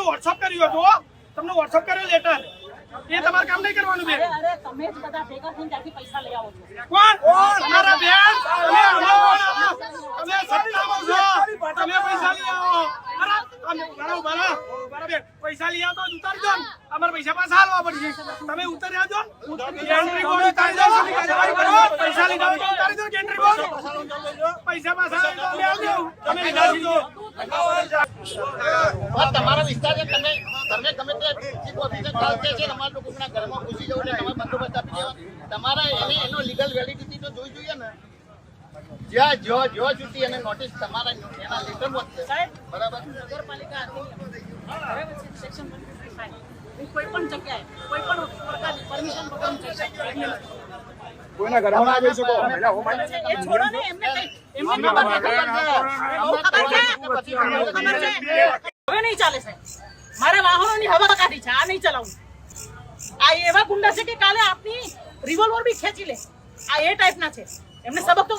WhatsApp કર્યો હતો તમને व्हाट्सएप કર્યો લેટર એ તમારું કામ નહીં કરવાનું બેન અરે તમે જ બધા ભેગા થઈને ત્યાંથી પૈસા લઈ આવો છો કોણ તમારા બેન તમે સત્તામાં છો તમે પૈસા લઈ આવો અરે તમે બરાબર બેન પૈસા લઈ આવો તો ઉતારી દો અમાર પૈસા પાછા આલવા પડશે તમે ઉતારી આવજો ગેન્ટ્રી બોર્ડ ઉતારી દો પૈસા લઈ આવો તો ઉતારી દો ગેન્ટ્રી બોર્ડ પૈસા પાછા લઈ આવજો તમે લીધા દીધો તમારા વિસ્તાર છે તમે ગમે તે ચીફ ઓફિસર ચાલશે છે તમારા લોકોના ઘરમાં ઘૂસી જવું એટલે તમારે બંદોબસ્ત આપી દેવા તમારા એનો લીગલ વેલિડિટી તો જોઈ જોઈએ ને જ્યાં જો છૂટી અને નોટિસ તમારા એના લેટર વધશે બરાબર નગરપાલિકા સેક્શન 155 કોઈ પણ જગ્યાએ કોઈ પણ પ્રકારની પરમિશન વગર જઈ શકે કોઈના ઘરમાં ના જઈ શકો એ છોડો ને એમને એમને હવે નહીં ચાલે સાહેબ મારા વાહનોની હવા કાઢી છે આ નહીં ચલાવું આ એવા ગુંડા છે કે કાલે આપની રિવોલ્વર બી ખેંચી લે આ એ ટાઈપના છે એમને સબક તો